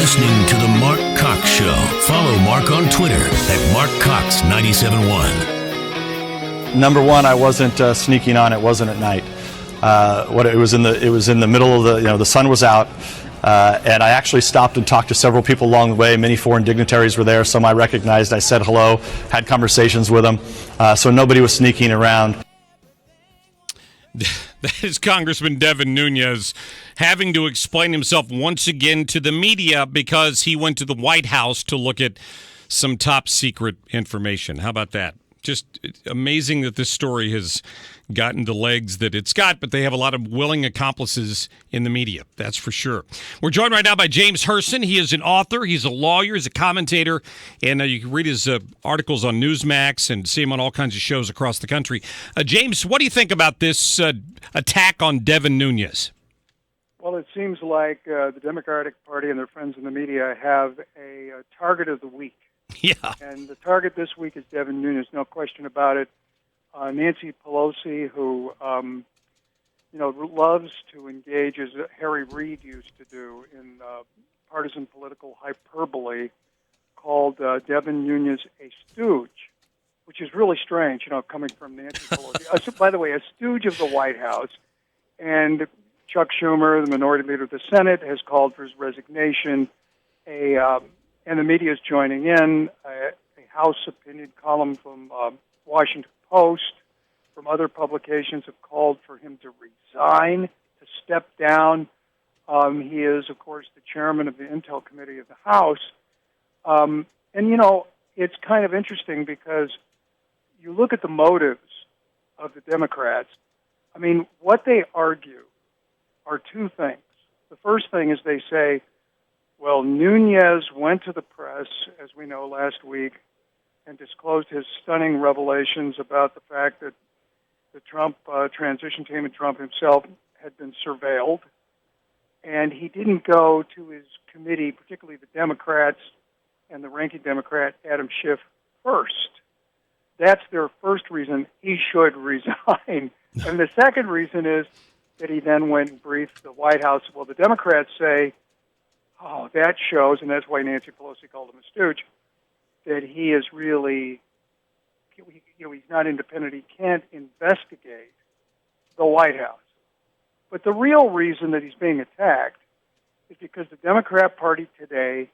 listening to The Mark Cox Show. Follow Mark on Twitter at MarkCox971. Number one, I wasn't sneaking on. It wasn't at night. It was in the middle of the sun was out, and I actually stopped and talked to several people along the way. Many foreign dignitaries were there. Some I recognized. I said hello, had conversations with them. So nobody was sneaking around. That is Congressman Devin Nunes having to explain himself once again to the media because he went to the White House to look at some top secret information. How about that? Just amazing that this story has gotten the legs that it's got, but they have a lot of willing accomplices in the media. That's for sure. We're joined right now by James Hirsen. He is an author. He's a lawyer. He's a commentator. And you can read his articles on Newsmax and see him on all kinds of shows across the country. James, what do you think about this attack on Devin Nunes? Well, it seems like the Democratic Party and their friends in the media have a target of the week. Yeah. And the target this week is Devin Nunes, no question about it. Nancy Pelosi, who loves to engage, as Harry Reid used to do, in partisan political hyperbole, called Devin Nunes a stooge, which is really strange, coming from Nancy Pelosi. By the way, a stooge of the White House. And Chuck Schumer, the minority leader of the Senate, has called for his resignation. And the media is joining in. A House opinion column from Washington Post, from other publications, have called for him to resign, to step down. He is, of course, the chairman of the Intel Committee of the House. It's kind of interesting because you look at the motives of the Democrats. I mean, what they argue are two things. The first thing is they say, well, Nunes went to the press, as we know, last week, and disclosed his stunning revelations about the fact that the Trump transition team and Trump himself had been surveilled. And he didn't go to his committee, particularly the Democrats and the ranking Democrat, Adam Schiff, first. That's their first reason he should resign. And the second reason is that he then went and briefed the White House. Well, the Democrats say, oh, that shows, and that's why Nancy Pelosi called him a stooge, that he is really, he's not independent. He can't investigate the White House. But the real reason that he's being attacked is because the Democrat Party today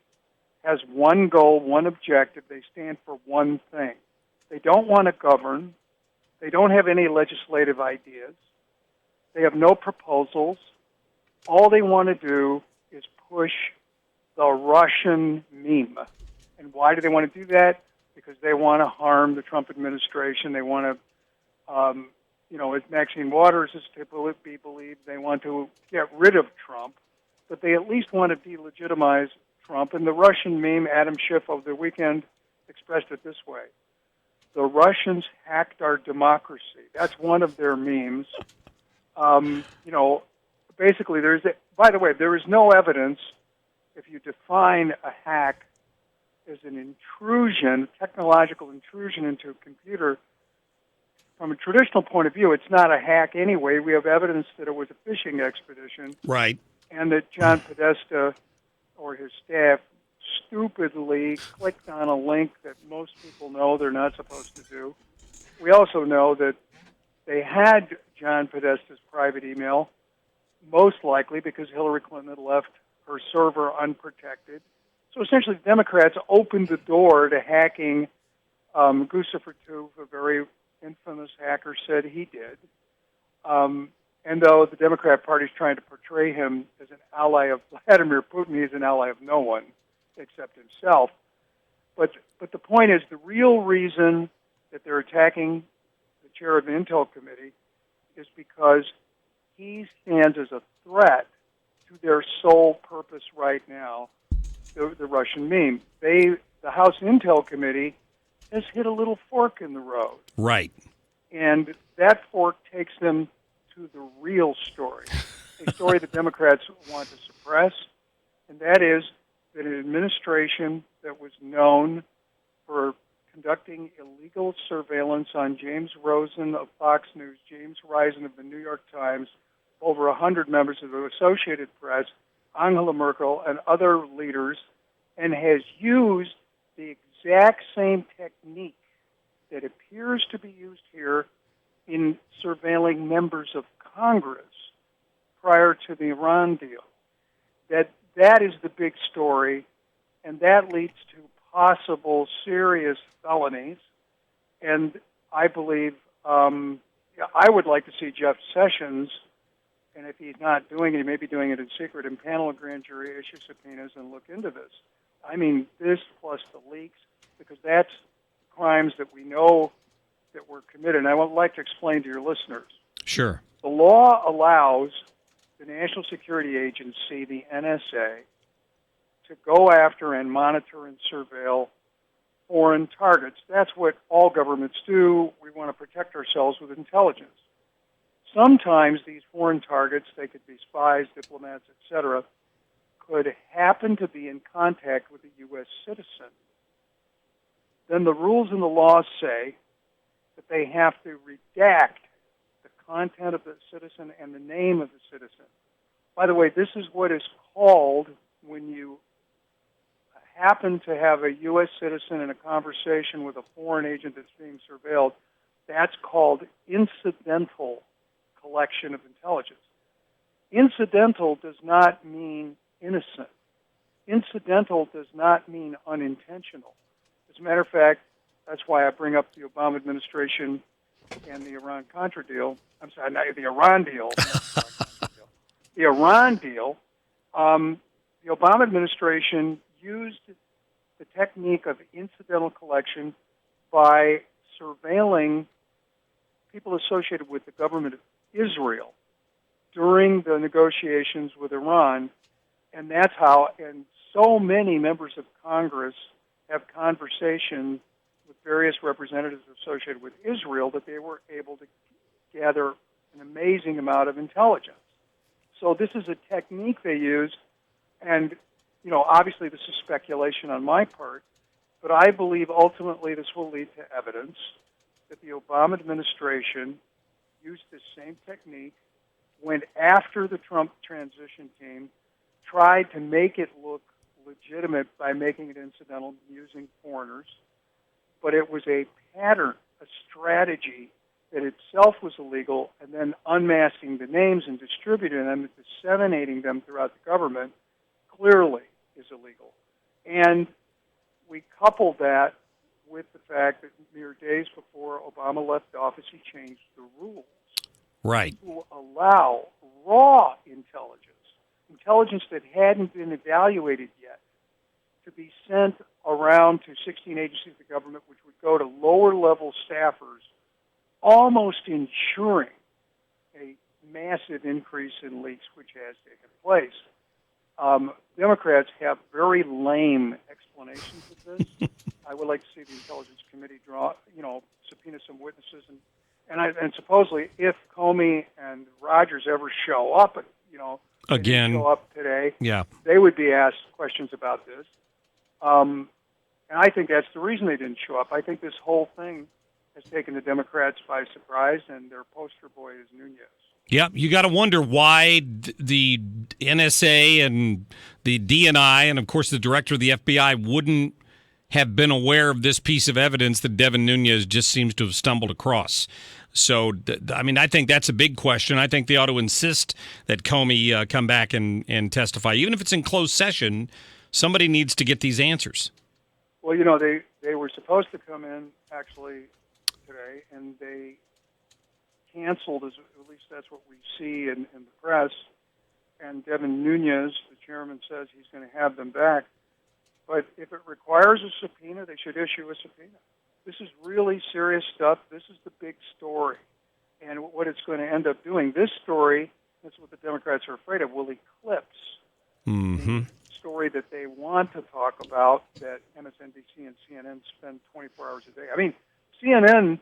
has one goal, one objective. They stand for one thing. They don't want to govern. They don't have any legislative ideas. They have no proposals. All they want to do is push the Russian meme. And why do they want to do that? Because they want to harm the Trump administration. They want to, as Maxine Waters is to be believed, they want to get rid of Trump, but they at least want to delegitimize Trump. And the Russian meme, Adam Schiff over the weekend expressed it this way: the Russians hacked our democracy. That's one of their memes. Basically, by the way, there is no evidence if you define a hack as an intrusion, technological intrusion into a computer. From a traditional point of view, it's not a hack anyway. We have evidence that it was a phishing expedition. Right. And that John Podesta or his staff stupidly clicked on a link that most people know they're not supposed to do. We also know that they had John Podesta's private email, most likely because Hillary Clinton had left her server unprotected. So essentially, the Democrats opened the door to hacking. Guccifer Toof, a very infamous hacker, said he did. And though the Democrat Party is trying to portray him as an ally of Vladimir Putin, he's an ally of no one except himself. But the point is, the real reason that they're attacking the chair of the Intel Committee is because he stands as a threat to their sole purpose right now, the Russian meme. The House Intel Committee has hit a little fork in the road. Right. And that fork takes them to the real story, a story that Democrats want to suppress, and that is that an administration that was known for conducting illegal surveillance on James Rosen of Fox News, James Risen of the New York Times, over 100 members of the Associated Press, Angela Merkel and other leaders and has used the exact same technique that appears to be used here in surveilling members of Congress prior to the Iran deal. That is the big story, and that leads to possible serious felonies. And I believe I would like to see Jeff Sessions, and if he's not doing it, he may be doing it in secret, impanel a grand jury, issue subpoenas, and look into this. I mean, this plus the leaks, because that's crimes that we know that were committed. And I would like to explain to your listeners. Sure. The law allows the National Security Agency, the NSA, to go after and monitor and surveil foreign targets. That's what all governments do. We want to protect ourselves with intelligence. Sometimes these foreign targets, they could be spies, diplomats, etc., could happen to be in contact with a U.S. citizen. Then the rules in the law say that they have to redact the content of the citizen and the name of the citizen. By the way, this is what is called when you happen to have a U.S. citizen in a conversation with a foreign agent that's being surveilled. That's called incidental collection of intelligence. Incidental does not mean innocent. Incidental does not mean unintentional. As a matter of fact, that's why I bring up the Obama administration and the Iran-Contra deal. I'm sorry, not the Iran deal. The Iran deal, the Obama administration used the technique of incidental collection by surveilling people associated with the government of Israel during the negotiations with Iran, and that's how, and so many members of Congress have conversations with various representatives associated with Israel that they were able to gather an amazing amount of intelligence. So this is a technique they use, and obviously this is speculation on my part, but I believe ultimately this will lead to evidence that the Obama administration used this same technique, went after the Trump transition team, tried to make it look legitimate by making it incidental using foreigners, but it was a pattern, a strategy that itself was illegal, and then unmasking the names and distributing them and disseminating them throughout the government clearly is illegal. And we couple that with the fact that mere days before Obama left office, he changed the rules. Right. To allow raw intelligence that hadn't been evaluated yet, to be sent around to 16 agencies of the government, which would go to lower-level staffers, almost ensuring a massive increase in leaks, which has taken place. Democrats have very lame explanations of this. I would like to see the Intelligence Committee subpoena some witnesses, and supposedly if Comey and Rogers ever show up, again, show up today, yeah, they would be asked questions about this. And I think that's the reason they didn't show up. I think this whole thing has taken the Democrats by surprise, and their poster boy is Nunes. Yeah, you got to wonder why the NSA and the DNI and, of course, the director of the FBI wouldn't have been aware of this piece of evidence that Devin Nunes just seems to have stumbled across. So, I think that's a big question. I think they ought to insist that Comey come back and testify. Even if it's in closed session, somebody needs to get these answers. Well, they were supposed to come in, actually, today, and they canceled, at least that's what we see in the press, and Devin Nunes, the chairman, says he's going to have them back. But if it requires a subpoena, they should issue a subpoena. This is really serious stuff. This is the big story. And what it's going to end up doing, this story, that's what the Democrats are afraid of, will eclipse the story that they want to talk about, that MSNBC and CNN spend 24 hours a day. CNN has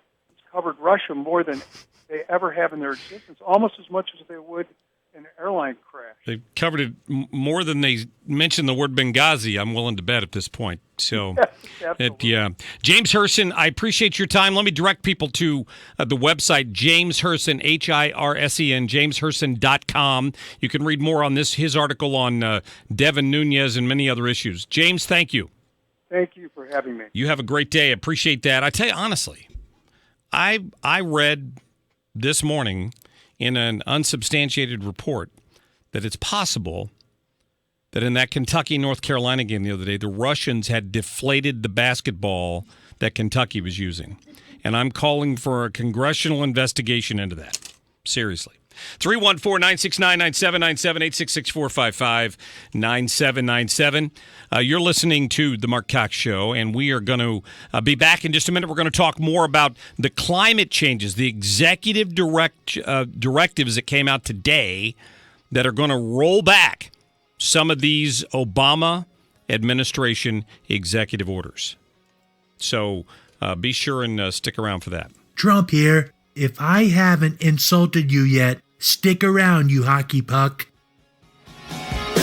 covered Russia more than they ever have in their existence, almost as much as they would an airline crash. They've covered it more than they mentioned the word Benghazi, I'm willing to bet at this point. So Absolutely. Yeah. James Hirsen, I appreciate your time. Let me direct people to the website, James Hirsen, Hirsen, jameshirsen.com. You can read more on his article on Devin Nunes and many other issues. James, thank you. Thank you for having me. You have a great day. Appreciate that. I tell you honestly, I read this morning in an unsubstantiated report that it's possible that in that Kentucky-North Carolina game the other day, the Russians had deflated the basketball that Kentucky was using. And I'm calling for a congressional investigation into that. Seriously. 314-969-9797, 866-455-9797. You're listening to The Mark Cox Show, and we are going to be back in just a minute. We're going to talk more about the climate changes, the executive directives that came out today that are going to roll back some of these Obama administration executive orders. So be sure and stick around for that. Trump here. If I haven't insulted you yet, stick around, you hockey puck.